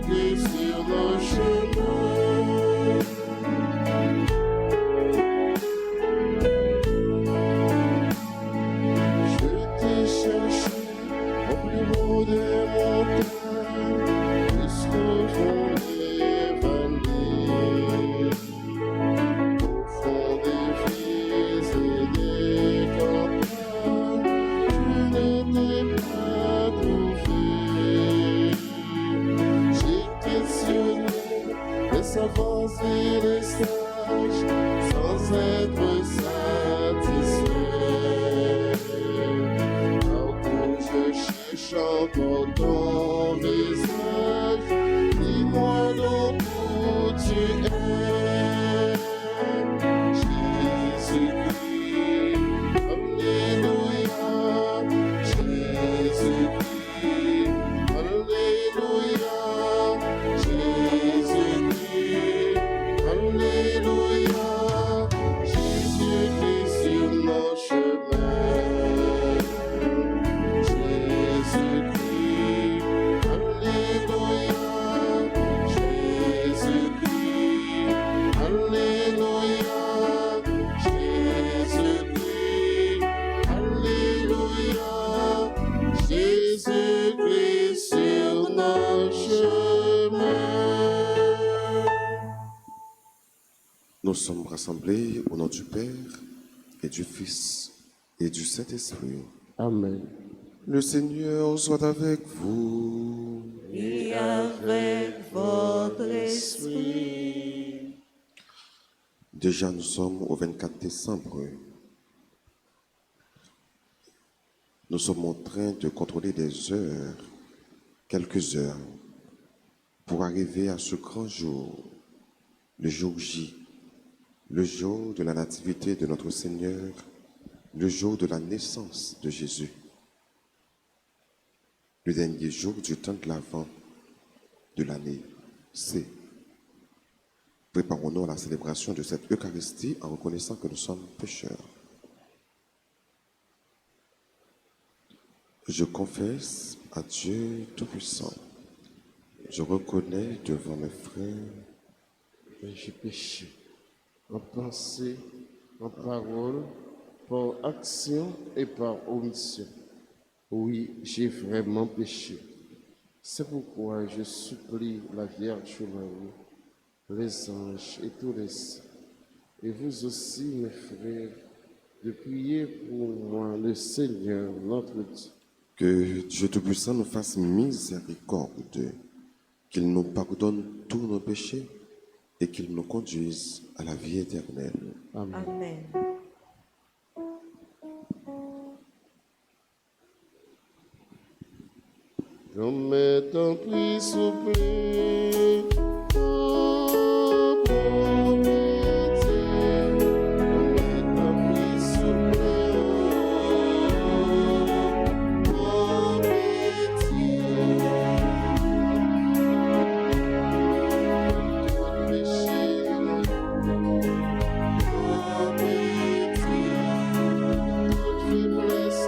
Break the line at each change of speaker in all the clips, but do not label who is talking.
Jésus-Christ sur le chemin. Je t'ai cherché au plus haut des montagnes, jusqu'au fond des vallées, au fond des villes et des campagnes, je ne t'ai pas trouvé. J'ai questionné les savants et les sages sans être satisfait. Partout je cherche encore ton visage, dis-moi donc où tu es. Jésus-Christ, Alléluia. Jésus-Christ, Alléluia. Jésus-Christ, Alléluia. Jésus-Christ sur nos chemins. Jésus-Christ, Alléluia. Jésus-Christ, Alléluia. Jésus-Christ, Alléluia. Jésus-Christ sur nos chemins.
Nous sommes rassemblés au nom du Père et du Fils et du Saint-Esprit.
Amen.
Le Seigneur soit avec vous.
Et avec votre esprit.
Déjà, nous sommes au 24 décembre. Nous sommes en train de contrôler des heures, quelques heures, pour arriver à ce grand jour, le jour J, le jour de la nativité de notre Seigneur, le jour de la naissance de Jésus, le dernier jour du temps de l'Avent de l'année C. Préparons-nous à la célébration de cette Eucharistie en reconnaissant que nous sommes pécheurs. Je confesse à Dieu Tout-Puissant. Je reconnais devant mes frères
que j'ai péché en pensée, en parole, par action et par omission. Oui, j'ai vraiment péché. C'est pourquoi je supplie la Vierge Marie, les anges et tous les saints, et vous aussi, mes frères, de prier pour moi, le Seigneur, notre Dieu.
que Dieu Tout-Puissant nous fasse miséricorde, qu'il nous pardonne tous nos péchés et qu'il nous conduise à la vie éternelle.
Amen.
Amen.
Promets ton prix souper. Oh, prométhée. Promets ton prix souper. Oh, prométhée. Tout péché. Prométhée. Toute faiblesse.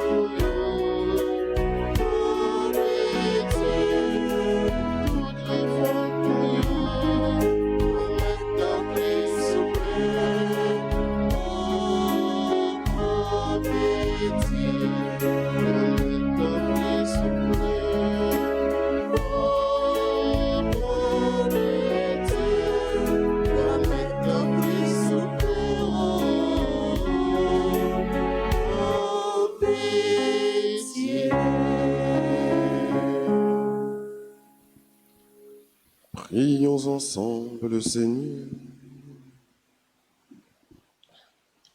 Prions ensemble le Seigneur.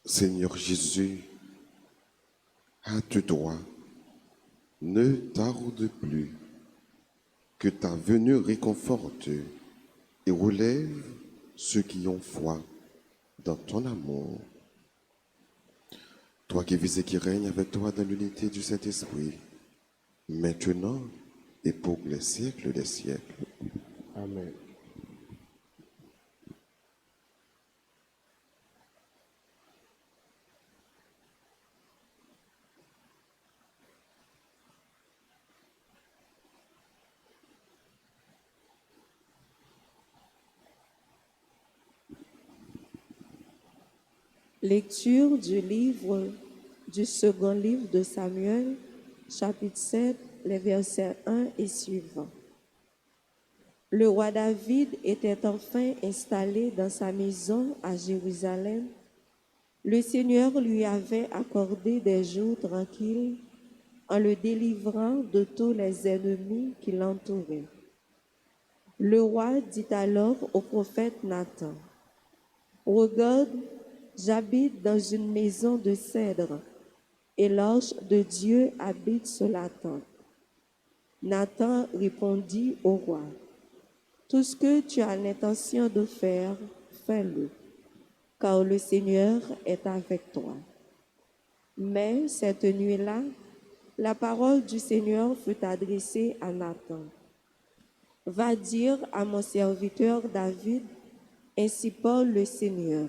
Seigneur Jésus, hâte droit, ne tarde plus, que ta venue réconforte et relève ceux qui ont foi dans ton amour. Toi qui vis et qui règnes avec toi dans l'unité du Saint-Esprit, maintenant et pour les siècles des siècles.
Amen.
Lecture du second livre de Samuel, chapitre 7, les versets 1 et suivants. Le roi David était enfin installé dans sa maison à Jérusalem. Le Seigneur lui avait accordé des jours tranquilles en le délivrant de tous les ennemis qui l'entouraient. Le roi dit alors au prophète Nathan, « Regarde, j'habite dans une maison de cèdre, et l'ange de Dieu habite sur la tente. » Nathan répondit au roi, « Tout ce que tu as l'intention de faire, fais-le, car le Seigneur est avec toi. » Mais cette nuit-là, la parole du Seigneur fut adressée à Nathan. « Va dire à mon serviteur David, ainsi parle le Seigneur.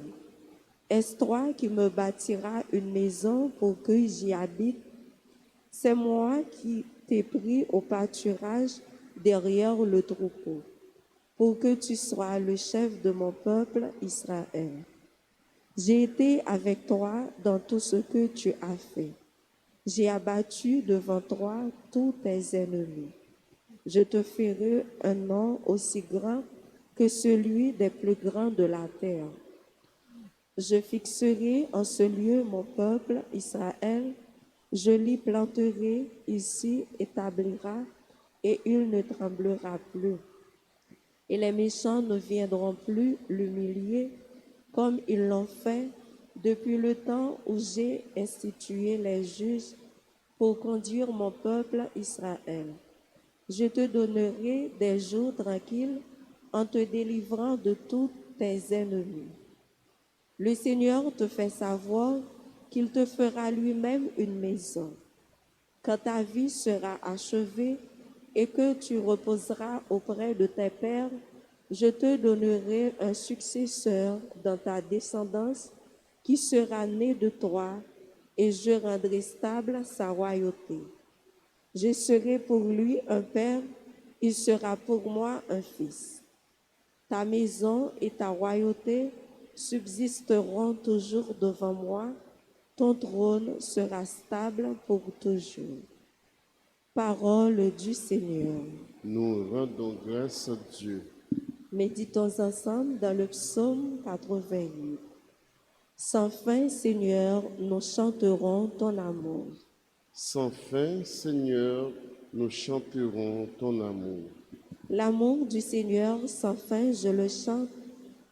Est-ce toi qui me bâtiras une maison pour que j'y habite? C'est moi qui t'ai pris au pâturage derrière le troupeau, pour que tu sois le chef de mon peuple Israël. J'ai été avec toi dans tout ce que tu as fait. J'ai abattu devant toi tous tes ennemis. Je te ferai un nom aussi grand que celui des plus grands de la terre. Je fixerai en ce lieu mon peuple Israël, je l'y planterai, il s'y établira, et il ne tremblera plus. Et les méchants ne viendront plus l'humilier, comme ils l'ont fait depuis le temps où j'ai institué les juges pour conduire mon peuple Israël. Je te donnerai des jours tranquilles en te délivrant de tous tes ennemis. Le Seigneur te fait savoir qu'il te fera lui-même une maison. Quand ta vie sera achevée et que tu reposeras auprès de tes pères, je te donnerai un successeur dans ta descendance qui sera né de toi, et je rendrai stable sa royauté. Je serai pour lui un père, il sera pour moi un fils. Ta maison et ta royauté subsisteront toujours devant moi, ton trône sera stable pour toujours. » Parole du Seigneur.
Nous rendons grâce à Dieu.
Méditons ensemble dans le psaume 88. Sans fin, Seigneur, nous chanterons ton amour.
Sans fin, Seigneur, nous chanterons ton amour.
L'amour du Seigneur sans fin, je le chante.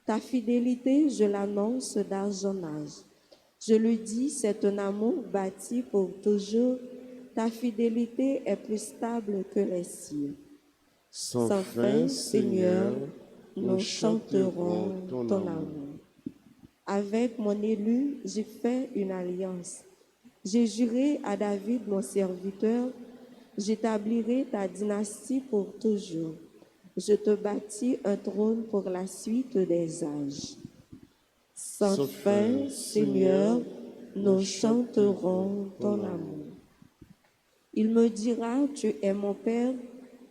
Ta fidélité, je l'annonce d'âge en âge. Je le dis, c'est un amour bâti pour toujours. Ta fidélité est plus stable que les cieux.
Sans fin, Seigneur, nous chanterons ton amour.
Avec mon élu, j'ai fait une alliance. J'ai juré à David, mon serviteur, j'établirai ta dynastie pour toujours. Je te bâtis un trône pour la suite des âges. Sans fin, Seigneur, nous chanterons ton amour. Il me dira, tu es mon Père,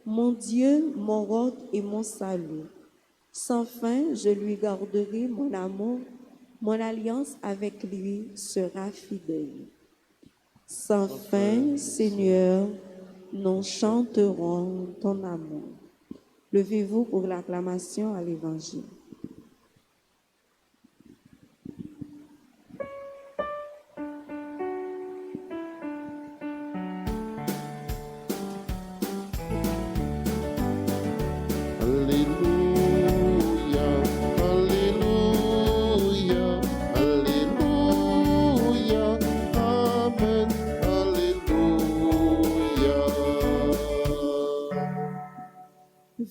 mon Dieu, mon roc et mon salut. Sans fin, je lui garderai mon amour, mon alliance avec lui sera fidèle. Sans fin, Seigneur, nous chanterons ton amour. Levez-vous pour l'acclamation à l'Évangile.
Alléluia, Alléluia, Alléluia, Amen, Alléluia.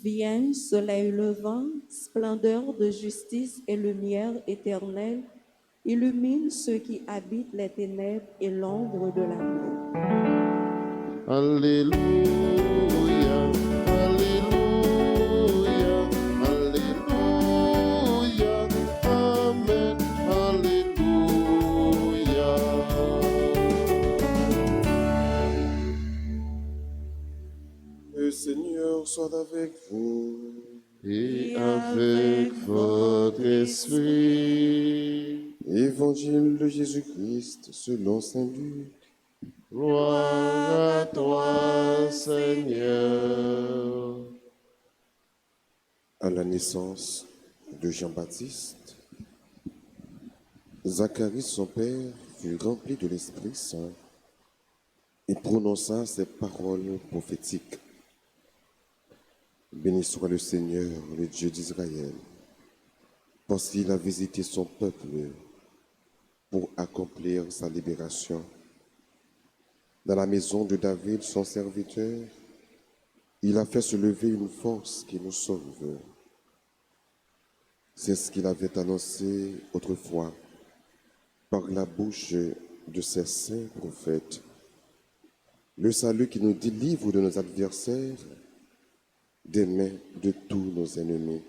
Viens, soleil levant, splendeur de justice et lumière éternelle, illumine ceux qui habitent les ténèbres et l'ombre de la mort.
Alléluia, Alléluia, Alléluia, Amen, Alléluia.
Le Seigneur soit avec vous.
Et avec votre esprit.
Évangile Évangile de Jésus-Christ selon saint Luc.
Gloire à toi, Seigneur.
À la naissance de Jean-Baptiste, Zacharie, son père, fut rempli de l'Esprit Saint et prononça ces paroles prophétiques. Béni soit le Seigneur, le Dieu d'Israël, parce qu'il a visité son peuple pour accomplir sa libération. Dans la maison de David, son serviteur, il a fait se lever une force qui nous sauve. C'est ce qu'il avait annoncé autrefois par la bouche de ses saints prophètes. Le salut qui nous délivre de nos adversaires, des mains de tous nos ennemis.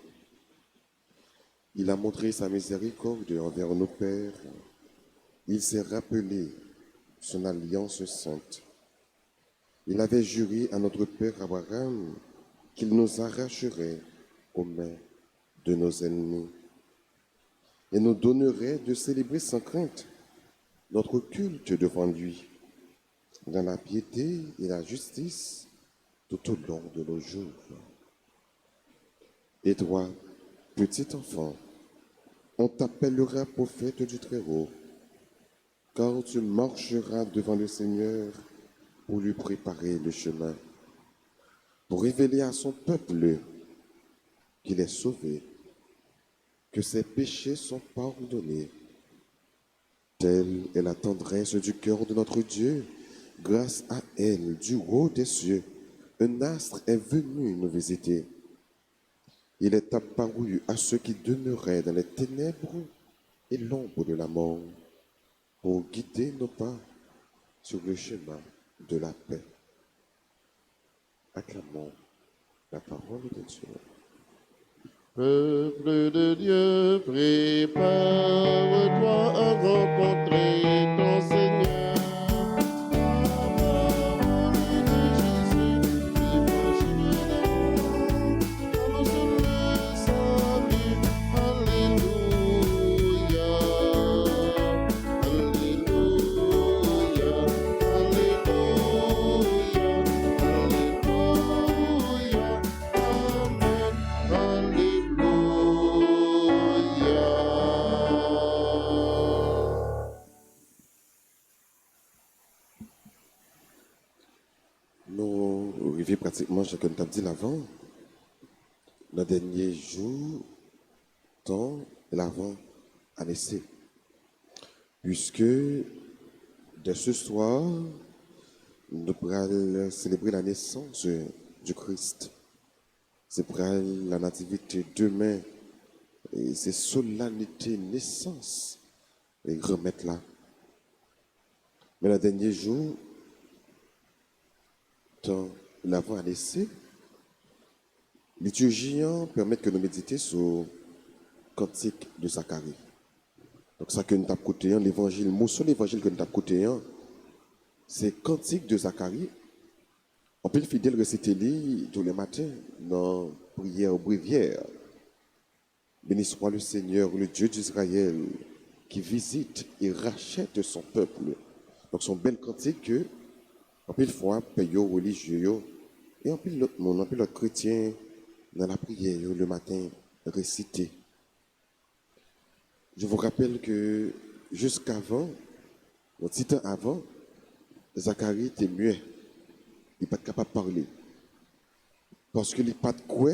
Il a montré sa miséricorde envers nos pères. Il s'est rappelé son alliance sainte. Il avait juré à notre père Abraham qu'il nous arracherait aux mains de nos ennemis et nous donnerait de célébrer sans crainte notre culte devant lui, dans la piété et la justice tout au long de nos jours. Et toi, petit enfant, on t'appellera prophète du Très-Haut, car tu marcheras devant le Seigneur pour lui préparer le chemin, pour révéler à son peuple qu'il est sauvé, que ses péchés sont pardonnés. Telle est la tendresse du cœur de notre Dieu. Grâce à elle, du haut des cieux, un astre est venu nous visiter. Il est apparu à ceux qui demeuraient dans les ténèbres et l'ombre de la mort, pour guider nos pas sur le chemin de la paix. Acclamons la parole de Dieu.
Peuple de Dieu, prépare-toi à rencontrer ton Seigneur. Parole de Jésus, évangile d'amour, annonce le salut. Alléluia, alléluia, alléluia, alléluia, amen,
Nous arrivons pratiquement, chacun t'a dit l'avant, le dernier jour, temps, l'avant à laisser. Puisque dès ce soir, nous pourrons célébrer la naissance du Christ. C'est pour la nativité demain, et c'est solennité naissance, et remettre là. Mais le dernier jour, temps l'avant à laisser, liturgiens permettent que nous méditions sur le cantique de Zacharie. Donc ça que nous avons écouté, l'évangile, mot sur l'évangile que nous avons écouté, c'est cantique de Zacharie. On peut le fidèle réciter tous les matins dans la prière bréviaire. Béni soit le Seigneur, le Dieu d'Israël, qui visite et rachète son peuple. Donc son bel cantique que en pile fois, payot religieux, et en pile l'autre monde, en pile l'autre chrétien, dans la prière le matin, récité. Je vous rappelle que jusqu'avant, un petit temps avant, Zacharie était muet. Il n'est pas capable de parler. Parce qu'il n'est pas de quoi,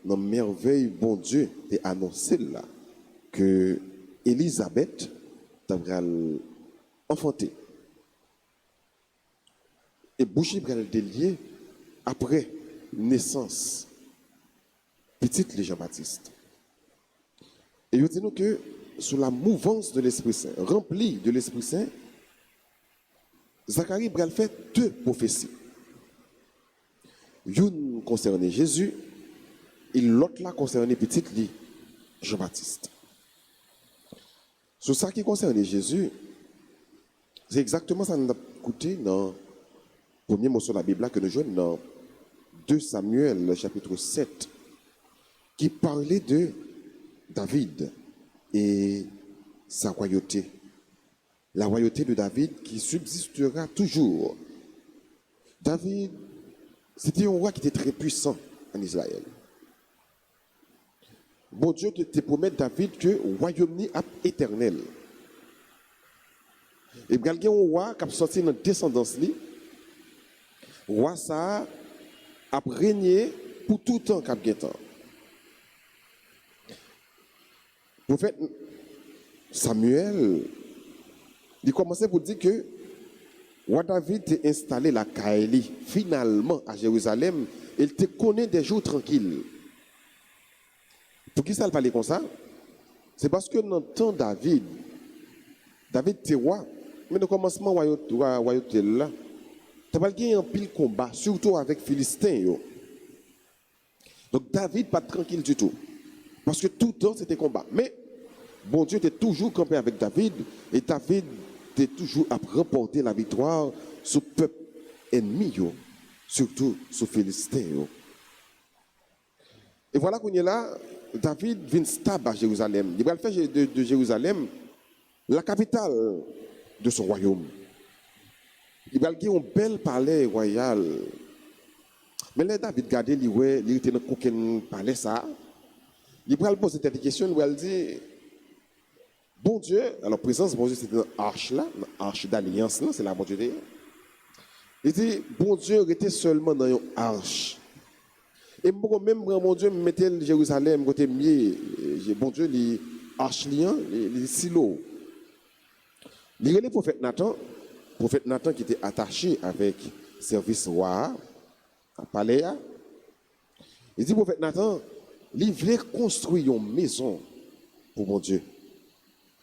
dans la merveille, bon Dieu, est annoncé là, que Élisabeth devrait enfanter. Et boucher bral délié après naissance petite les Jean-Baptiste. Et il dit nous que sous la mouvance de l'Esprit Saint, rempli de l'Esprit Saint, Zacharie bral fait deux prophéties. Une concernait Jésus et l'autre là concernait petite li Jean-Baptiste. Sur ça qui concernait Jésus, c'est exactement ça que nous avons écouté dans premier morceau de la Bible là que nous jouons dans 2 Samuel, chapitre 7, qui parlait de David et sa royauté. La royauté de David qui subsistera toujours. David, c'était un roi qui était très puissant en Israël. Bon Dieu te promet David que le royaume est éternel. Et il y a un roi qui a sorti dans la descendance. Le roi ça a régné pour tout le temps qu'il a temps. Le prophète Samuel, il commençait pour dire que roi David a installé la Kaéli finalement à Jérusalem. Il te connaît des jours tranquilles. Pour qui ça le parlait comme ça? C'est parce que dans le temps David était roi, mais dans le commencement royauté là, tu as pas un pile combat, surtout avec les Philistins. Donc David pas tranquille du tout. Parce que tout le temps c'était combat. Mais bon Dieu était toujours campé avec David, et David était toujours à remporter la victoire sur le peuple ennemi, surtout sur les Philistins. Et voilà qu'on est là. David vient stable à Jérusalem. Il va faire de Jérusalem la capitale de son royaume. Il va avoir un bel palais royal. Mais là, David garde, il était dans aucun palais ça. Il va poser cette question, il va dire, bon Dieu, alors présence, bon Dieu, c'est dans l'arche là, l'arche d'alliance là, c'est la bon Dieu. Il dit, bon Dieu était seulement dans une arche. Et même mon Dieu me mettait Jérusalem côté mieux, bon Dieu les archliens, les silos. Il y a le prophète Nathan qui était attaché avec service roi à palais. Il dit prophète Nathan, il voulait construire une maison pour mon Dieu.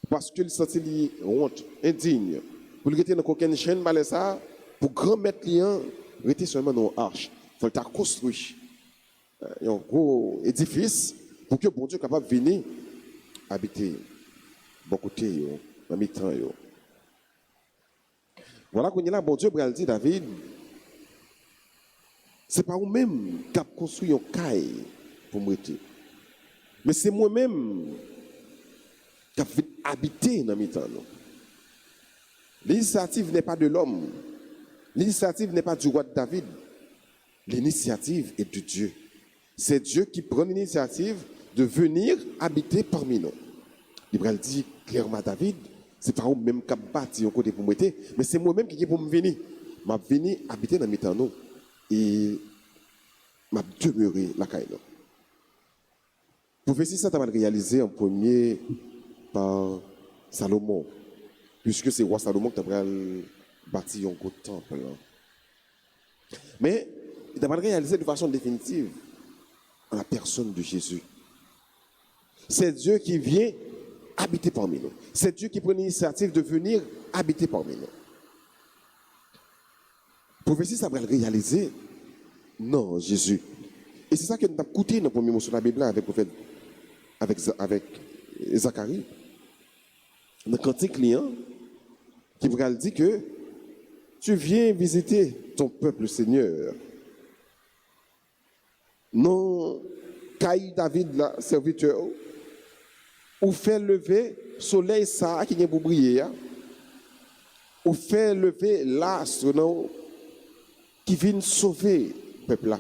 Parce qu'il sentit honte, indigne. Pour le rester dans aucune chaîne malais ça, pour grand mettre lien, rester seulement dans l'arche. Il faut le construire. Un gros édifice pour que bon Dieu soit capable de venir habiter bon côté dans mi-temps. Voilà qu'on est là, bon Dieu va dire David, c'est pas vous-même qui avez construit un caille pour me rester. Mais c'est moi-même qui ai habité dans mi-temps. L'initiative n'est pas de l'homme. L'initiative n'est pas du roi de David. L'initiative est de Dieu. C'est Dieu qui prend l'initiative de venir habiter parmi nous. Il va dire clairement à David, c'est pas vous-même qui bâti un côté pour me mettre, mais c'est moi-même qui est pour me venir. Je vais venir habiter dans mes temps et je vais demeurer la caille. Prophétie, ça, tu vas le réaliser en premier par Salomon, puisque c'est roi Salomon qui a bâti un gros temple. Mais il va le réaliser de façon définitive en la personne de Jésus. C'est Dieu qui vient habiter parmi nous. C'est Dieu qui prend l'initiative de venir habiter parmi nous. Prophétie, ça va le réaliser. Non, Jésus. Et c'est ça que nous avons écouté dans le premier mot sur la Bible avec le prophète, avec Zacharie. Dans le cantique client, qui va dire que tu viens visiter ton peuple, Seigneur. Non, Caï David, la serviteur, ou fait lever soleil ça qui vient pour briller, ou fait lever l'astre qui vient sauver le peuple là.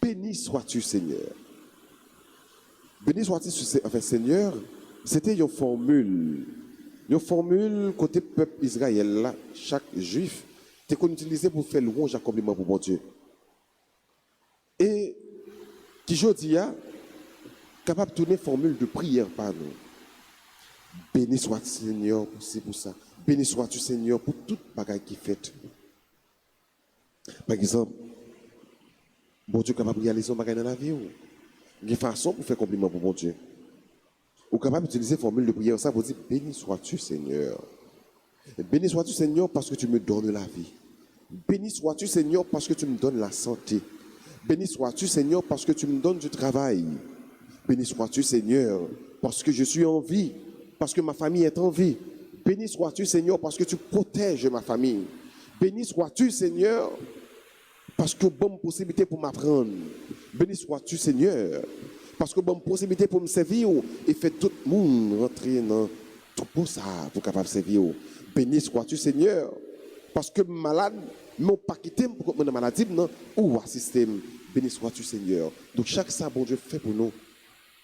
Béni sois-tu, Seigneur. Béni sois-tu, enfin, Seigneur, c'était une formule côté peuple Israël là, chaque juif, était qu'on utilisait pour faire louange et compliment pour mon Dieu. Et qui je dis, capable de tourner formule de prière par nous. Béni sois-tu, Seigneur, pour ça. Béni sois-tu, Seigneur, pour toute bagaille qui fait. Par exemple, bon Dieu capable de réaliser un bagaille dans la vie. Il y a une façon pour faire compliment pour bon Dieu. Ou capable d'utiliser formule de prière, ça vous dire béni sois-tu, Seigneur. Béni sois-tu, Seigneur, parce que tu me donnes la vie. Béni sois-tu, Seigneur, parce que tu me donnes la santé. Béni sois-tu, Seigneur, parce que tu me donnes du travail. Béni sois-tu, Seigneur, parce que je suis en vie, parce que ma famille est en vie. Béni sois-tu, Seigneur, parce que tu protèges ma famille. Béni sois-tu, Seigneur, parce que bonne possibilité pour m'apprendre. Béni sois-tu, Seigneur, Parce que bonne possibilité pour me servir et fait tout le monde rentrer dans tout pour ça, pour capable de servir. Béni sois-tu Seigneur. Parce que malade, mais pas quitter pour que maladie, non, ou assister. Béni sois-tu Seigneur. Donc chaque ça, bon Dieu fait pour nous,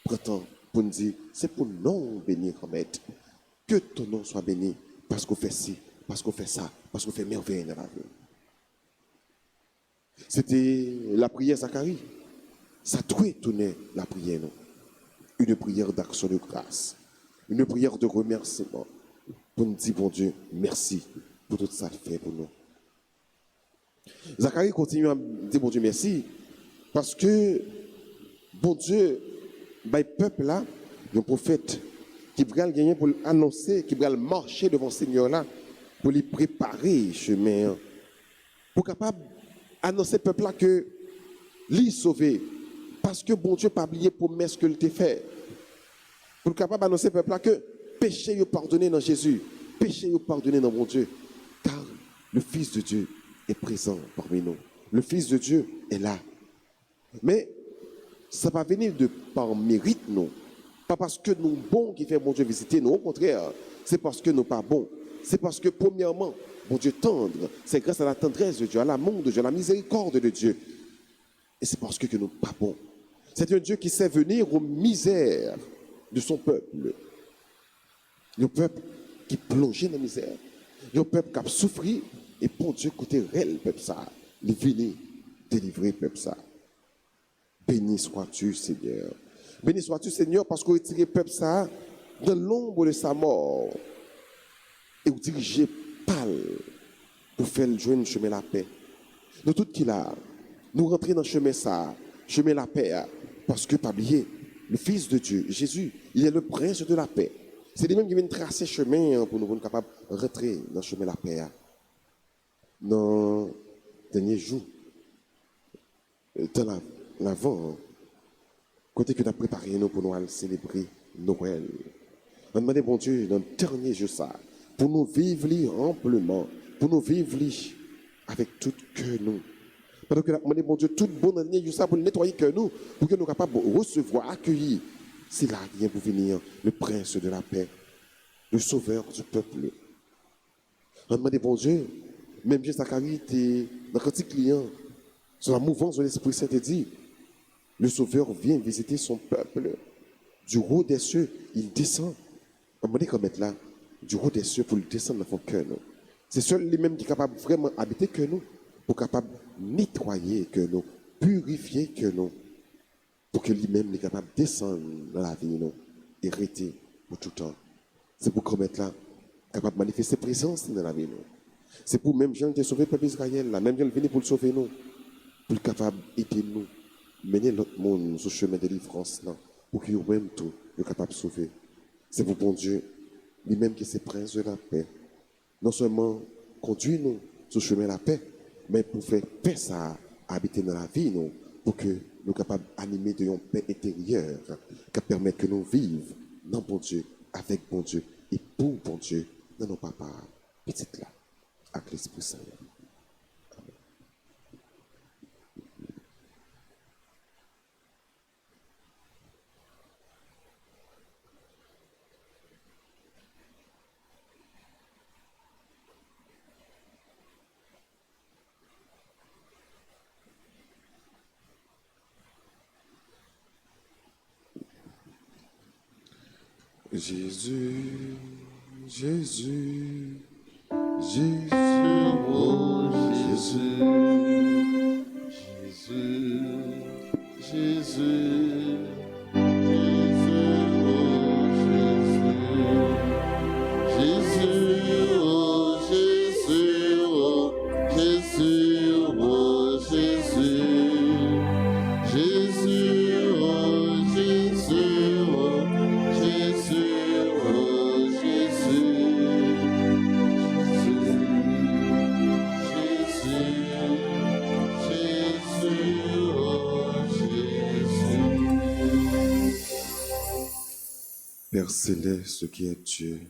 printemps, pour nous dire, c'est pour nous bénir comme être. Que ton nom soit béni, parce qu'on fait ci, parce qu'on fait ça, parce qu'on fait merveille dans la vie. C'était la prière Zacharie. Ça doit tourner la prière, non? Une prière d'action de grâce, une prière de remerciement pour nous dire, bon Dieu, merci pour tout ça fait pour nous. Zacharie continue à dire, bon Dieu, merci, parce que, bon Dieu, le peuple là, le prophète, qui va gagner pour annoncer, qui va marcher devant le Seigneur là, pour lui préparer le chemin, pour capable annoncer au peuple là que lui sauver, parce que bon Dieu pas oublié promesse que il t'a fait. Pour capable annoncer au peuple là que péché est pardonné dans Jésus, péché est pardonné dans mon Dieu, car le Fils de Dieu est présent parmi nous. Le Fils de Dieu est là. Mais ça va venir de par mérite, non. Pas parce que nous bons qui fait mon Dieu visiter, non. Au contraire, c'est parce que nous pas bons. C'est parce que premièrement, mon Dieu tendre, c'est grâce à la tendresse de Dieu, à l'amour de Dieu, à la miséricorde de Dieu. Et c'est parce que nous pas bons. C'est un Dieu qui sait venir aux misères de son peuple. Le peuple qui plongeait dans la misère. Le peuple qui a souffert. Et bon Dieu, côté réel, peuple ça, il venait délivrer peuple ça. Béni sois-tu, Seigneur. Béni sois-tu, Seigneur, parce que vous retirez peuple ça dans l'ombre de sa mort. Et vous dirigez pâle pour faire le joindre chemin la paix. Nous tout qui là, nous rentrons dans le chemin ça, chemin la paix, parce que pas oublier, le Fils de Dieu, Jésus, il est le prince de la paix. C'est lui-même qui vient tracer chemin pour nous rendre capables de rentrer dans le chemin la paix. Dans les derniers jours, dans l'avant, côté que nous avons préparé nous pour nous célébrer Noël. On demande bon Dieu dans le dernier jour ça, pour nous vivre amplement, pour nous vivre avec tout que nous. Pendant que nous demandons bon Dieu tout bon dans le dernier jour ça pour nettoyer que nous, pour que nous soyons capables de recevoir, accueillir. C'est là qui vient pour venir le prince de la paix, le sauveur du peuple. On demande bon Dieu, même Dieu Zacharie était dans le cantique client, sur la mouvance de l'Esprit Saint, et dit, le Sauveur vient visiter son peuple. Du haut des cieux, il descend. On m'a dit qu'on mette là, du haut des cieux pour le descendre dans son cœur. C'est seul lui-même qui est capable vraiment d'habiter que nous, pour capable nettoyer que nous, purifier que nous, pour que lui-même est capable de descendre dans la vie, nous, et rester pour tout le temps. C'est pour qu'on mette là, capable de manifester présence dans la vie, nous. C'est pour même Jean qui a sauvé le peuple Israël, là, même Jean venu pour le sauver nous, pour le capable d'aider nous, mener l'autre monde sur le chemin de délivrance, là, pour qu'il même tout, le capable de sauver. C'est pour bon Dieu, lui-même qui est prince de la paix. Non seulement conduire nous sur le chemin de la paix, mais pour faire paix ça, habiter dans la vie, nous, pour que nous soyons capables d'animer de une paix intérieure, qui permet que nous vivions dans bon Dieu, avec bon Dieu, et pour bon Dieu, dans nos papas, petites là, avec l'Esprit Saint. Jésus, Jésus, Jésus,
Oh Jésus, Jésus, Jésus, Jésus, oh Jésus, oh Jésus, oh Jésus, Jésus, oh Jésus, oh Jésus, oh
Père céleste qui est Dieu,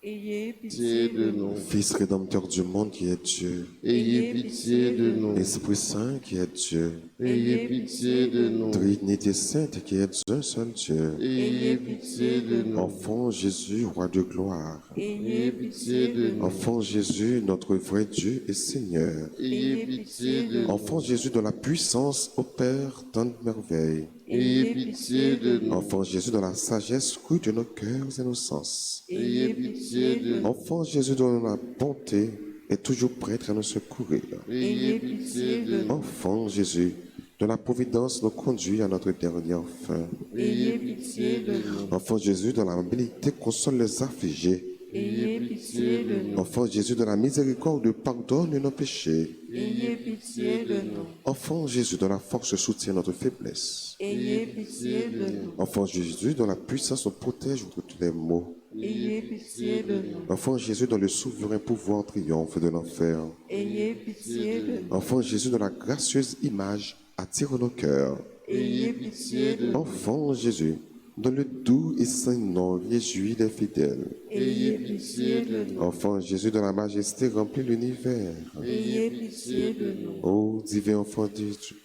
Ayez
pitié de nous.
Fils rédempteur du monde qui est Dieu,
Ayez pitié de nous.
Esprit Saint qui est Dieu,
Ayez pitié de nous.
Trinité Sainte qui est un seul Dieu,
Ayez pitié de nous.
Enfant Jésus, roi de gloire,
Ayez pitié de nous.
Enfant Jésus, notre vrai Dieu et Seigneur,
Ayez pitié de nous.
Enfant Jésus, dont la puissance opère tant de merveilles,
Ayez pitié de nous.
Enfant Jésus, dont la sagesse scrute nos cœurs et nos sens,
Ayez pitié de nous.
Enfant Jésus, dont la bonté est toujours prête à nous secourir,
Ayez pitié de nous.
Enfant Jésus, dont la providence nous conduit à notre dernière fin,
Ayez pitié de nous.
Enfant Jésus, dont la mobilité console les affligés,
Ayez pitié de nous.
Enfant Jésus, dont la miséricorde pardonne nos péchés,
Ayez pitié de nous.
Enfant Jésus, dont la force soutient notre faiblesse,
Ayez pitié de nous.
Enfant Jésus, dont la puissance nous protège contre tous les maux,
Ayez pitié de nous.
Enfant Jésus, dont le souverain pouvoir triomphe de l'enfer,
Ayez pitié de nous.
Enfant Jésus, dont la gracieuse image attire nos cœurs,
Ayez pitié de nous.
Enfant Jésus, dont le doux et saint nom réjouit les fidèles,
Ayez pitié de nous.
Enfant Jésus, dont la majesté remplit l'univers,
Ayez pitié de nous.
ô divin enfant de Dieu,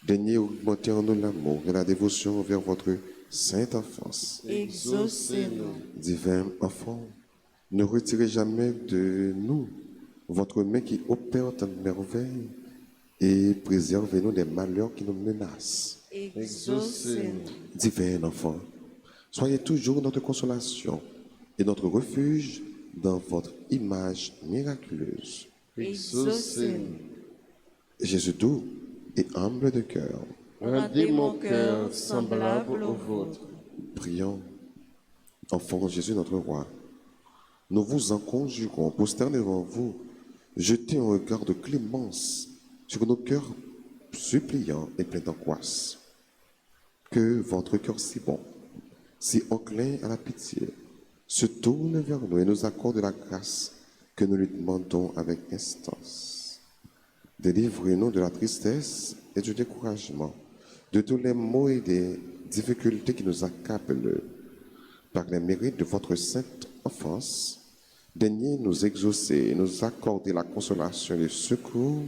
daignez augmenter en nous l'amour et la dévotion envers votre sainte enfance.
Exaucez-nous.
Divin enfant, ne retirez jamais de nous votre main qui opère tant de merveilles et préservez-nous des malheurs qui nous menacent.
Exaucez-nous.
Divin enfant, soyez toujours notre consolation et notre refuge dans votre image miraculeuse.
Exaucez-nous.
Jésus doux et humble de cœur,
Rendez mon cœur semblable au vôtre.
prions. Enfant Jésus notre roi, nous vous en conjurons, prosternés devant vous, jetez un regard de clémence sur nos cœurs suppliants et pleins d'angoisse. Que votre cœur si bon, si enclin à la pitié, se tourne vers nous et nous accorde la grâce que nous lui demandons avec instance. Délivrez-nous de la tristesse et du découragement, de tous les maux et des difficultés qui nous accablent. Par les mérites de votre sainte enfance, daignez nous exaucer et nous accorder la consolation et le secours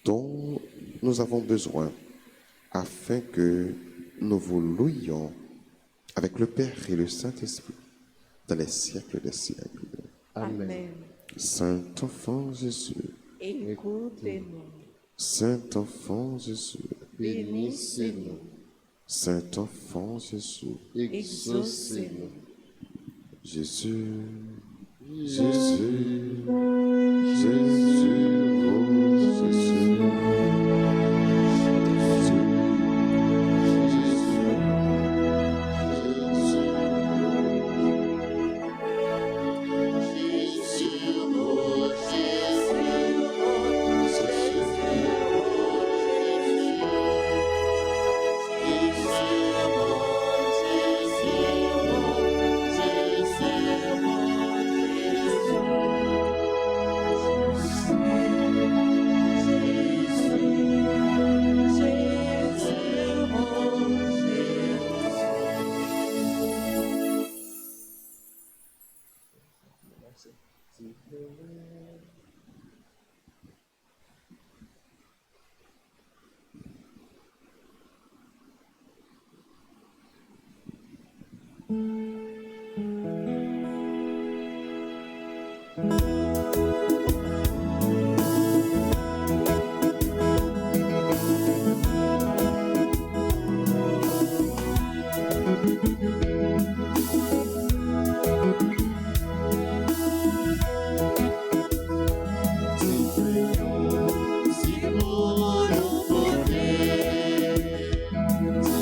dont nous avons besoin, afin que nous vous louions avec le Père et le Saint-Esprit dans les siècles des siècles.
Amen.
Saint enfant Jésus,
Écoutez-nous.
Saint enfant Jésus,
Bénissez-nous.
Saint enfant Jésus,
Exaucez-nous.
Jésus, Jésus, Jésus, oh Jésus.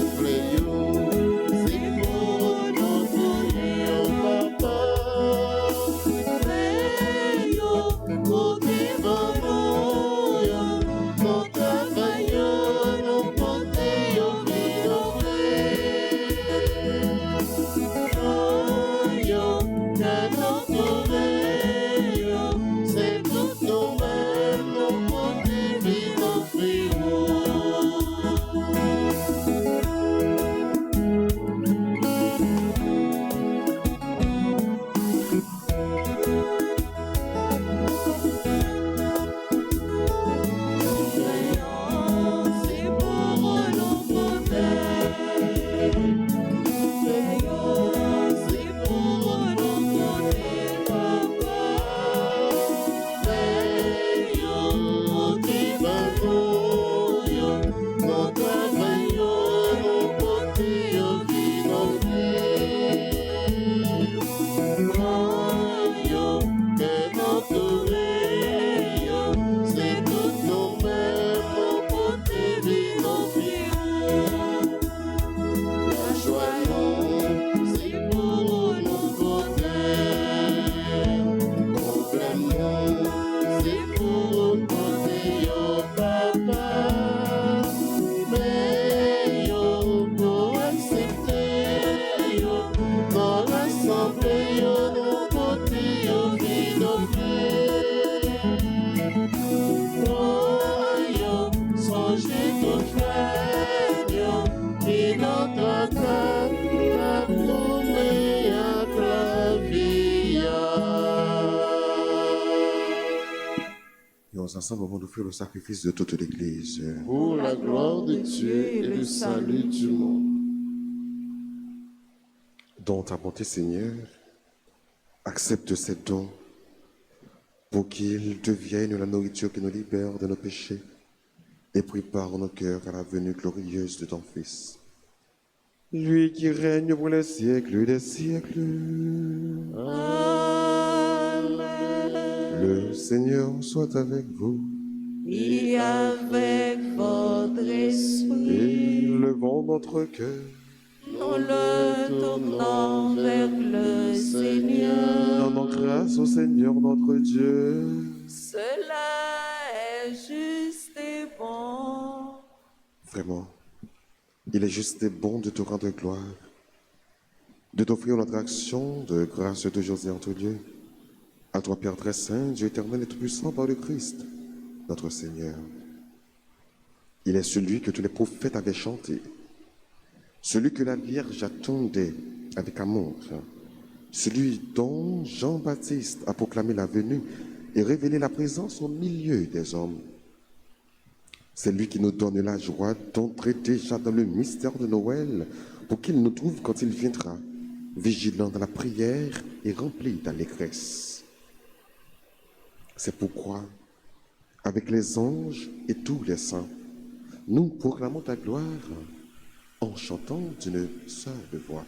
Sifflez-nous, c'est pour notre
Et ensemble, avons offrir le sacrifice de toute l'Église.
Pour la gloire de Dieu et le salut du monde.
Dans ta bonté, Seigneur, accepte ces dons pour qu'ils deviennent la nourriture qui nous libère de nos péchés et prépare nos cœurs à la venue glorieuse de ton Fils. Lui qui règne pour les siècles des siècles.
Amen.
Le Seigneur soit avec vous.
Et avec votre esprit,
Élevons notre cœur.
nous le tournons vers le Seigneur.
Rendons grâce au Seigneur notre Dieu.
Cela est juste et bon.
Vraiment, il est juste et bon de te rendre gloire, de t'offrir notre action de grâce toujours et entre Dieu. À toi, Père très saint, Dieu éternel et tout-puissant par le Christ, notre Seigneur. Il est celui que tous les prophètes avaient chanté, celui que la Vierge attendait avec amour, celui dont Jean-Baptiste a proclamé la venue et révélé la présence au milieu des hommes. C'est lui qui nous donne la joie d'entrer déjà dans le mystère de Noël pour qu'il nous trouve quand il viendra, vigilant dans la prière et rempli d'allégresse. C'est pourquoi, avec les anges et tous les saints, nous proclamons ta gloire en chantant d'une seule voix.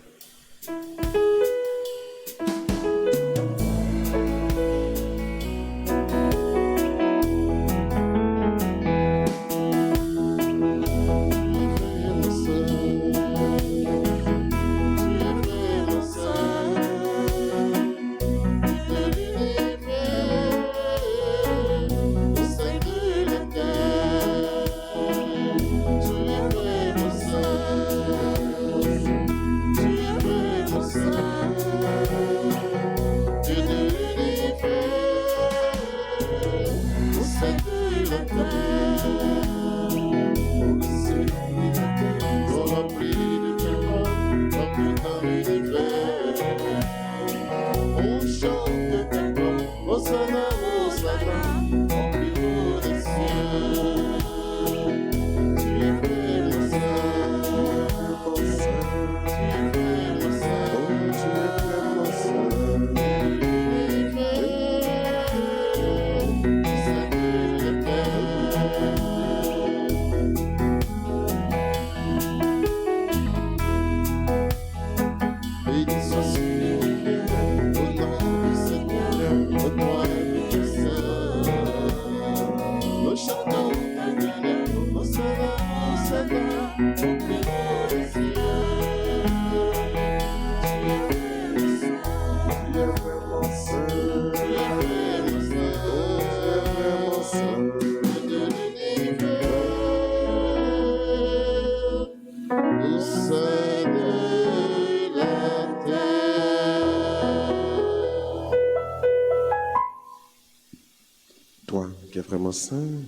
Toi qui es vraiment saint,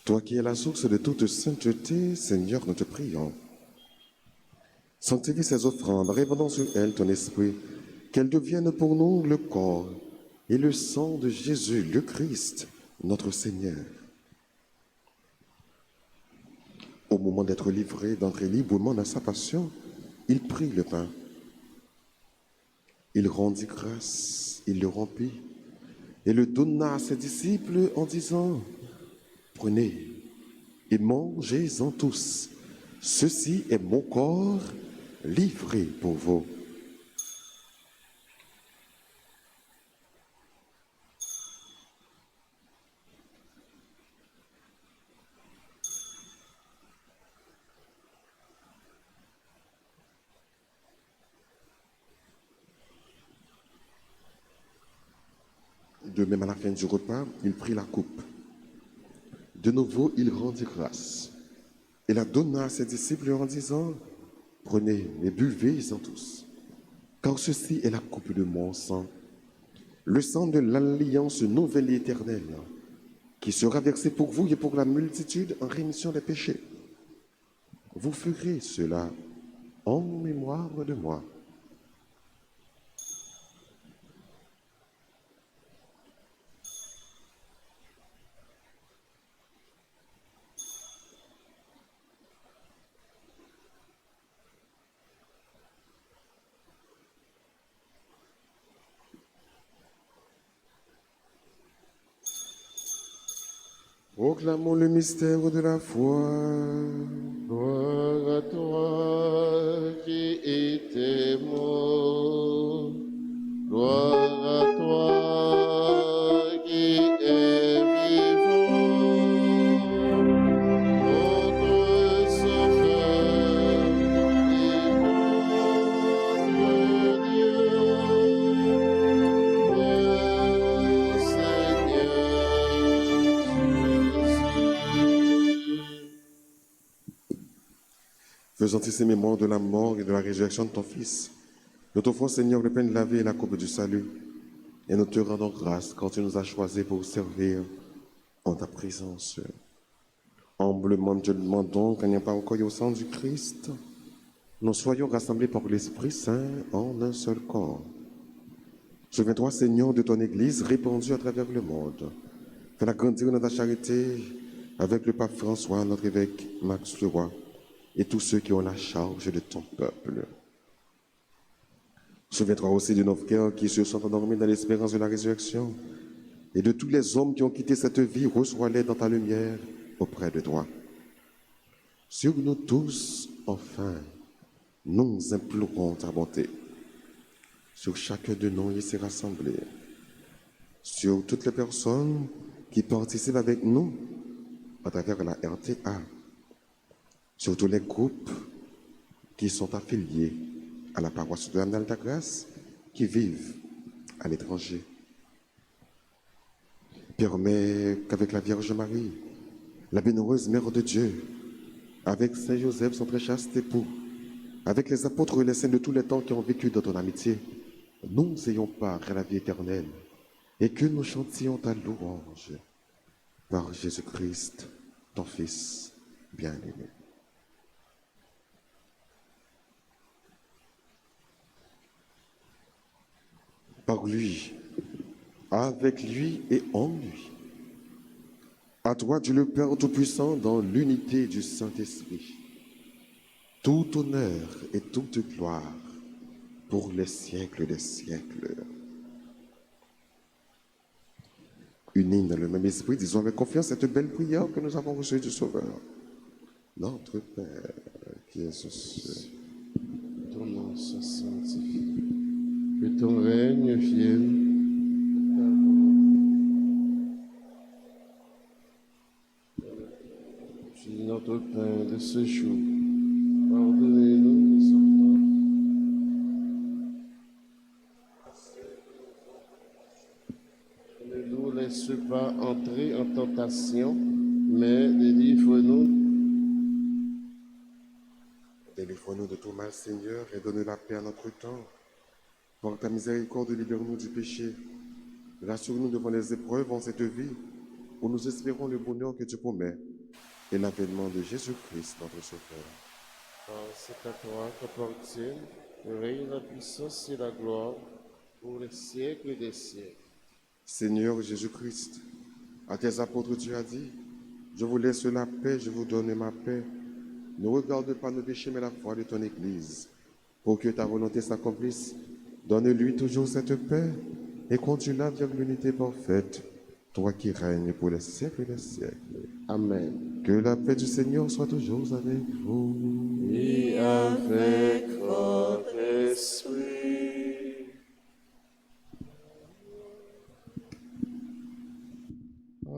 toi qui es la source de toute sainteté, Seigneur, nous te prions. Sanctifie ces offrandes, répandant sur elles ton esprit, qu'elles deviennent pour nous le corps et le sang de Jésus, le Christ, notre Seigneur. Au moment d'être livré, d'entrer librement dans sa passion, il prit le pain. Il rendit grâce, il le rompit et le donna à ses disciples en disant: prenez et mangez-en tous. Ceci est mon corps livré pour vous. De même, à la fin du repas, il prit la coupe. De nouveau, il rendit grâce et la donna à ses disciples en disant: prenez et buvez-en tous, car ceci est la coupe de mon sang, le sang de l'alliance nouvelle et éternelle, qui sera versé pour vous et pour la multitude en rémission des péchés. Vous ferez cela en mémoire de moi. Proclamons le mystère de la foi.
Gloire à toi qui étais mort. Gloire à toi qui es vivant. Notre Sauveur et notre Dieu. Ô Seigneur Jésus.
Faisant ici mémoire de la mort et de la résurrection de ton Fils, nous t'offrons, Seigneur, le pain de la vie et la coupe du salut. Et nous te rendons grâce quand tu nous as choisis pour servir en ta présence. Humblement, nous te demandons qu'il n'y ait pas encore au sang du Christ, nous soyons rassemblés par l'Esprit Saint en un seul corps. Souviens-toi, Seigneur, de ton Église répandue à travers le monde. Fais-la grandir dans ta charité avec le pape François, notre évêque Max Leroy, et tous ceux qui ont la charge de ton peuple. Souviens-toi aussi de nos frères qui se sont endormis dans l'espérance de la résurrection et de tous les hommes qui ont quitté cette vie, reçois-les dans ta lumière auprès de toi. Sur nous tous, enfin, nous implorons ta bonté. Sur chacun de nous ici rassemblés, sur toutes les personnes qui participent avec nous à travers la RTA, sur tous les groupes qui sont affiliés à la paroisse de l'Âme ta grâce, qui vivent à l'étranger. Permets qu'avec la Vierge Marie, la bienheureuse Mère de Dieu, avec Saint Joseph, son très chaste époux, avec les apôtres et les saints de tous les temps qui ont vécu dans ton amitié, nous ayons part à la vie éternelle et que nous chantions ta louange par Jésus-Christ, ton Fils bien-aimé. Par lui, avec lui et en lui. À toi, Dieu le Père Tout-Puissant, dans l'unité du Saint-Esprit, tout honneur et toute gloire pour les siècles des siècles. Unis dans le même esprit, disons avec confiance cette belle prière que nous avons reçue du Sauveur. Notre Père, qui es aux cieux,
Ton nom soit sanctifié. Que ton règne vienne. Suis notre pain de ce jour. Pardonnez-nous nos offenses. Ne nous laisse pas entrer en tentation, mais délivre-nous.
délivre-nous de tout mal, Seigneur, et donne la paix à notre temps. Par ta miséricorde, libère-nous du péché. Rassure-nous devant les épreuves en cette vie, où nous espérons le bonheur que tu promets et l'avènement de Jésus-Christ, notre Sauveur.
Car c'est à toi qu'appartiennent le règne, la puissance et la gloire pour les siècles des siècles.
Seigneur Jésus-Christ, à tes apôtres tu as dit, je vous laisse la paix, je vous donne ma paix. Ne regarde pas nos péchés, mais la foi de ton Église. Pour que ta volonté s'accomplisse, donne-lui toujours cette paix et conduis-la vers l'unité parfaite, toi qui règnes pour les siècles des siècles.
Amen.
Que la paix du Seigneur soit toujours avec vous.
Et avec votre esprit.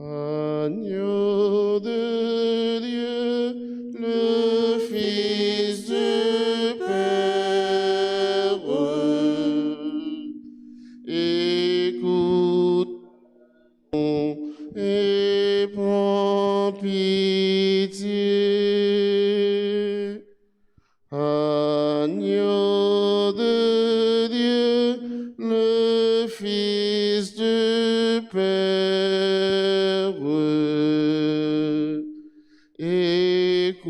Agneau de Dieu, le Fils du Père, écoute et prends pitié. Agneau de Dieu, le Fils du Père,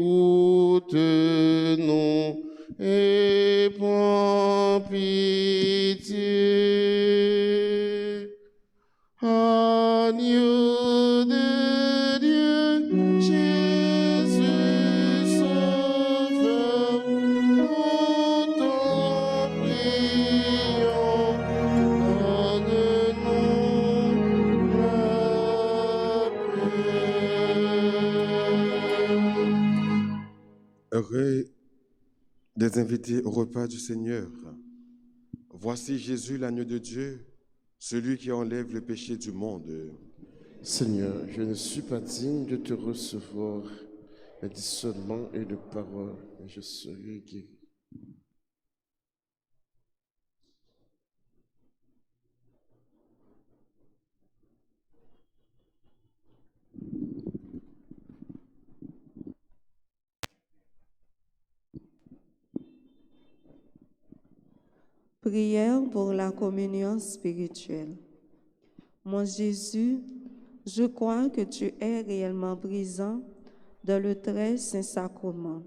écoute-nous et et prends pitié. Agneau de Dieu, Jésus Sauveur, nous t'en prions, donne-nous la paix.
Heureux des invités au repas du Seigneur. Voici Jésus, l'agneau de Dieu, celui qui enlève le péché du monde.
Seigneur, je ne suis pas digne de te recevoir, mais dis seulement une parole, et je serai guéri.
Prière pour la communion spirituelle. Mon Jésus, je crois que tu es réellement présent dans le très saint sacrement.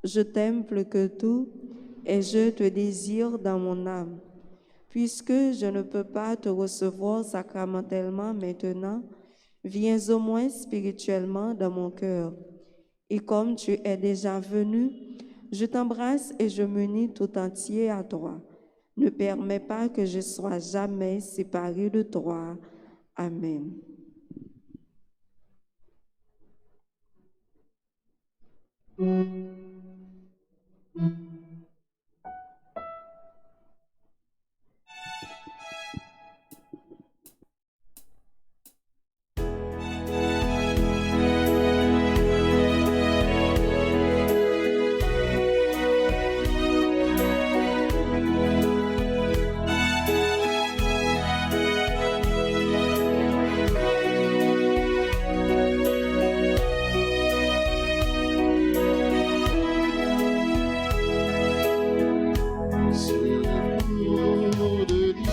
Je t'aime plus que tout et je te désire dans mon âme. Puisque je ne peux pas te recevoir sacramentellement maintenant, viens au moins spirituellement dans mon cœur. Et comme tu es déjà venu, je t'embrasse et je m'unis tout entier à toi. Ne permets pas que je sois jamais séparé de toi. Amen.
Agneau de Dieu.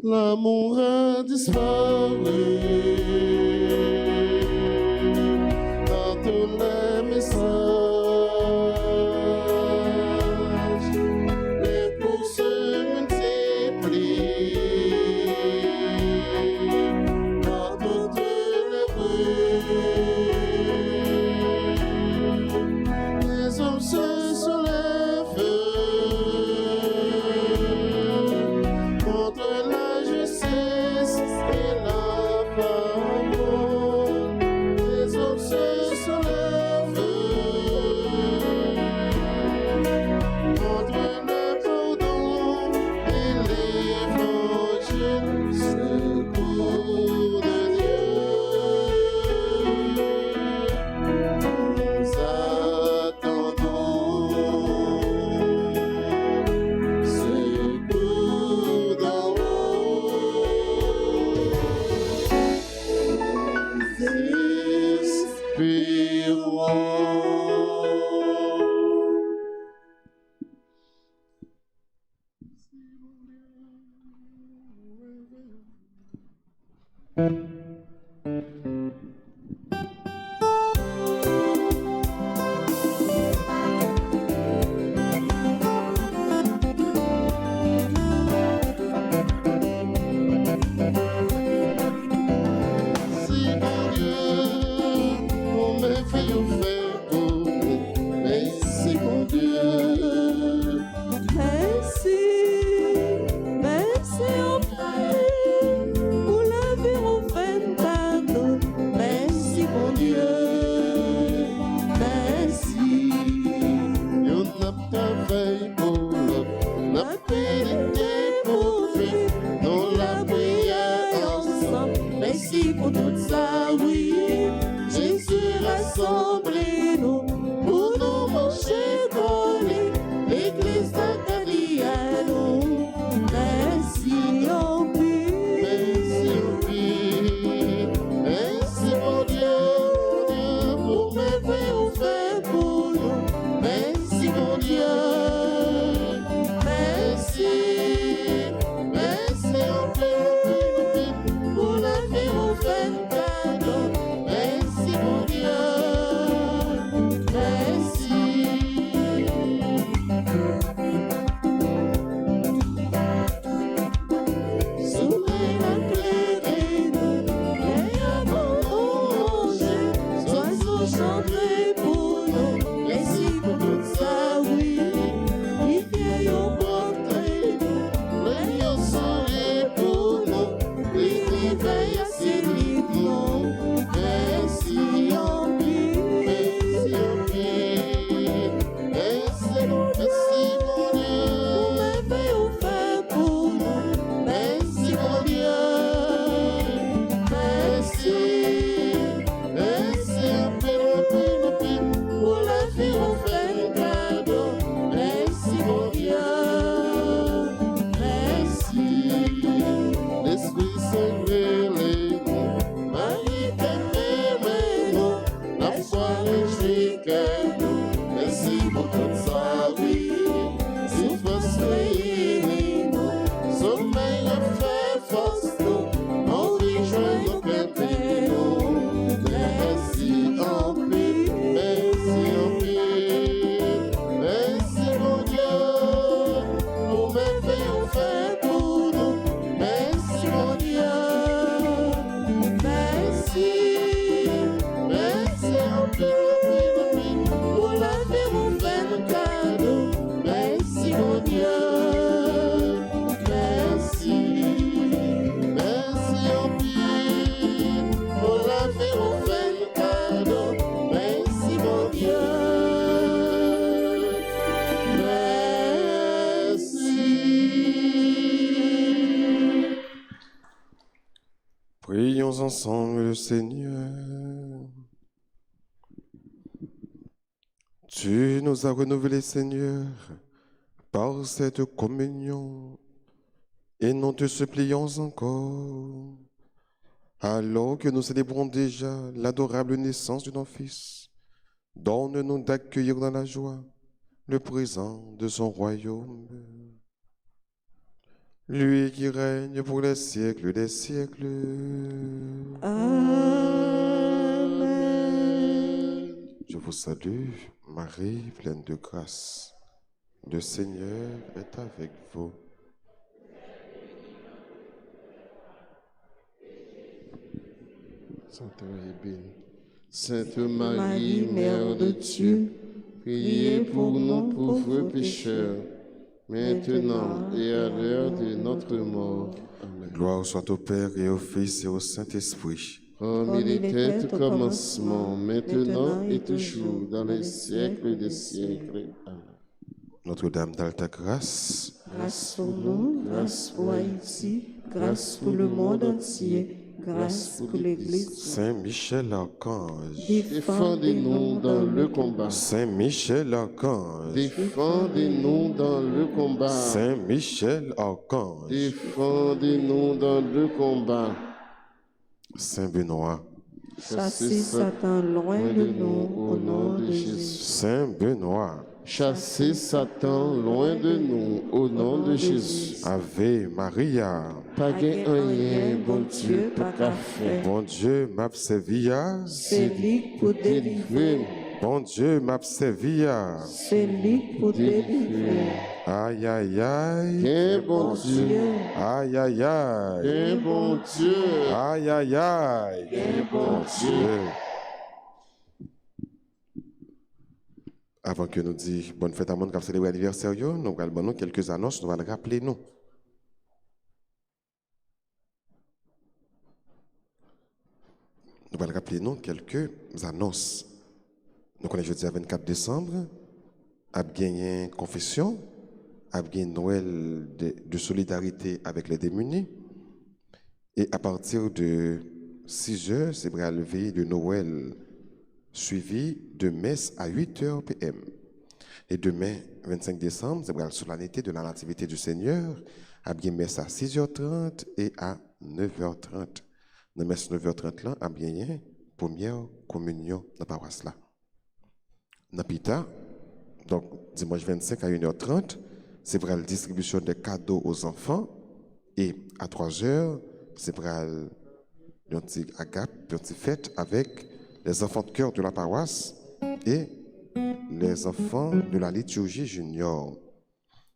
L'amour a disparu dans tous les messages. Les pleurs se multiplient dans toutes les rues. Les hommes se soulèvent contre la justice et la
Prions ensemble le Seigneur. Tu nous as renouvelés, Seigneur, par cette communion, et nous te supplions encore, alors que nous célébrons déjà l'adorable naissance de ton Fils, donne-nous d'accueillir dans la joie le présent de son royaume. Lui qui règne pour les siècles des siècles.
Amen.
Je vous salue, Marie, pleine de grâce. Le Seigneur est avec vous.
Sainte Marie bénie. Sainte Marie, Mère de Dieu, priez pour nous pauvres pécheurs, maintenant et à l'heure de notre mort. Amen.
Gloire soit au Père et au Fils et au Saint-Esprit.
Comme il était au commencement, maintenant et toujours, dans les siècles des siècles. Amen.
Notre-Dame d'Alta Grâce,
Grâce pour nous, grâce pour Haïti, grâce pour le monde entier, grâce pour l'Église.
Saint Michel Archange,
Défendez-nous dans le combat.
Saint Michel Archange,
Défendez-nous dans le combat.
Saint Michel Archange,
Défendez-nous dans le combat.
Saint Benoît,
Chassez Satan loin de nous au nom de Jésus.
Saint Benoît,
Chassez Satan loin de nous au nom de Jésus.
Ave Maria,
Pas gain rien, bon Dieu, pas qu'à faire.
bon Dieu m'abservia,
C'est lui pour délivrer.
bon Dieu m'abservia.
C'est lui pour délivrer.
Aïe aïe aïe,
Qu'un bon Dieu,
aïe aïe aïe,
qu'un bon Dieu,
aïe aïe aïe,
bon Dieu.
Avant que nous disions bonne fête à monde qui a célébré l'anniversaire, nous allons donner quelques annonces, nous allons rappeler nous. Nous allons rappeler nous quelques annonces. Nous connaissons jeudi à 24 décembre, a gagné confession, a gagné Noël de solidarité avec les démunis. Et à partir de 6 heures, c'est pour lever de Noël suivi de messe à 8h p.m. Et demain, 25 décembre, c'est pour la solennité de la Nativité du Seigneur, a bien messe à 6h30 et à 9h30. Dans messe 9h30 là, a bien première communion dans la paroisse là. Dans Pita, donc dimanche 25 à 1h30, c'est pour la distribution des cadeaux aux enfants. Et à 3h, c'est pour une petite agape, une petite fête avec les enfants de cœur de la paroisse et les enfants de la liturgie junior.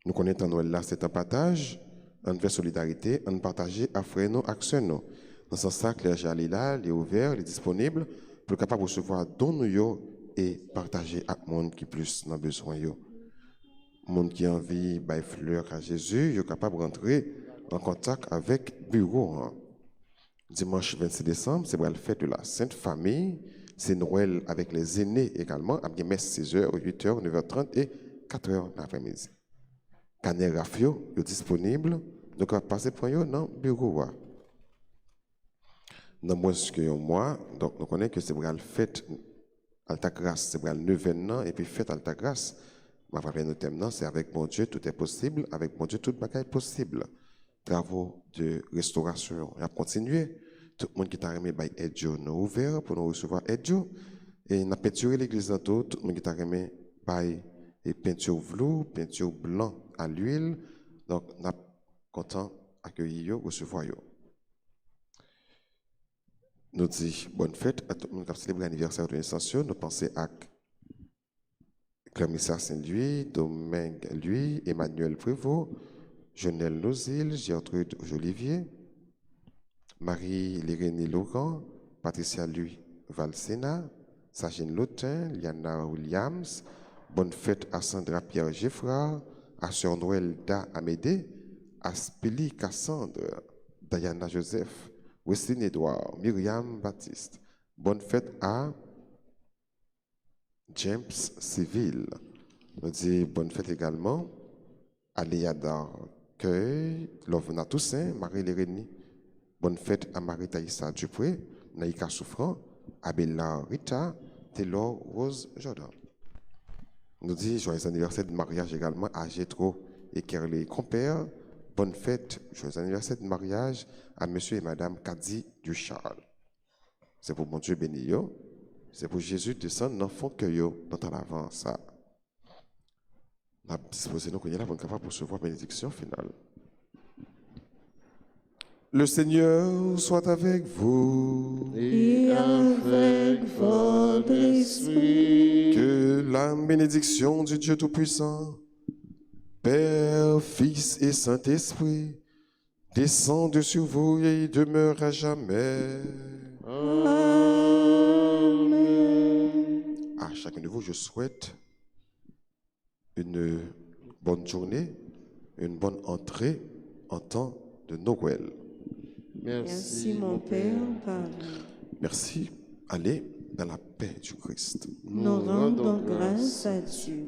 Nous connaissons Noël là, c'est un partage, une vraie solidarité, un partager à frère nos actions. Dans ce sens, le Jalila est ouvert, il est disponible pour capable de recevoir dons nous et partager avec le monde qui plus dans besoin. Le monde qui a envie de fleurs à Jésus, il est capable de rentrer en contact avec le bureau. Dimanche 26 décembre, c'est la fête de la Sainte Famille. C'est Noël avec les aînés également, à messe 6h, 8h, 9h30 et 4h l'après-midi. Canet Rafio est disponible, donc on va passer pour eux dans le bureau. Dans moins que un mois, donc nous connaissons que c'est pour la fête Alta Grâce, c'est pour le 9e an, et puis fête Alta Grâce. Ma frère, notre thème, c'est avec mon Dieu, tout est possible, avec mon Dieu, tout est possible. Travaux de restauration, on a continué. Tout le monde qui t'a remis aide nous ouvert pour nous recevoir aide. Et on a peinturé l'église dans tout le monde qui t'a remis peinture velours, peinture blanc à l'huile. Donc, on a content d'accueillir, recevoir. Nous disons bonne fête à tout le monde qui a célébré l'anniversaire de l'Ascension. Nous pensons à Clamissa Saint-Louis, Domingue Louis, Emmanuel Prévost, Jonel Nozil, Gertrude Jolivier, Marie-Lérénie Laurent, Patricia Louis Valsena, Sagine Lautin, Liana Williams, bonne fête à Sandra Pierre Geffrard, à Sœur Noël Da Amédée, à Spélie Cassandre, Diana Joseph, Wesley Edouard, Myriam Baptiste. Bonne fête à James Civil. On dit bonne fête également à Léada Cueil, Lovena Toussaint, Marie-Lérénie. Bonne fête à Marie-Taïssa Dupré, Naïka Souffrant, Abella Rita, Taylor Rose Jordan. Nous dit joyeux anniversaire de mariage également à Gétro et Kerley Compère. Bonne fête, joyeux anniversaire de mariage à monsieur et madame Kadi Ducharles. C'est pour mon Dieu béni, c'est pour Jésus descendre dans le fond que dans ton avant ça. On a disposé nous qu'on est là pour être capable de recevoir la bénédiction finale. Le Seigneur soit avec vous.
Et avec votre esprit.
Que la bénédiction du Dieu Tout-Puissant, Père, Fils et Saint-Esprit, descende sur vous et demeure à jamais.
Amen.
À chacun de vous, je souhaite une bonne journée, une bonne entrée en temps de Noël.
Merci mon Père, Pardon.
Merci. Allez dans la paix du Christ.
Nous rendons grâce à Dieu.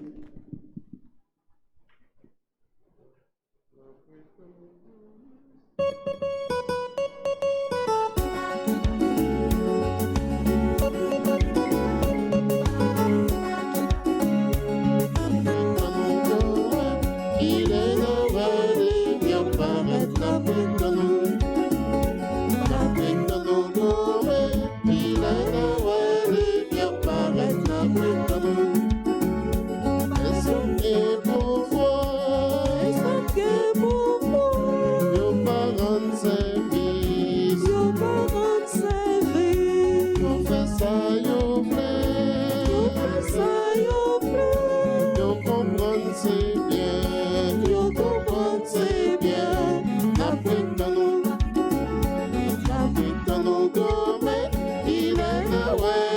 Il est Noël et bien paraître la paix dans nous. La paix dans nos Noël, il est Yahweh.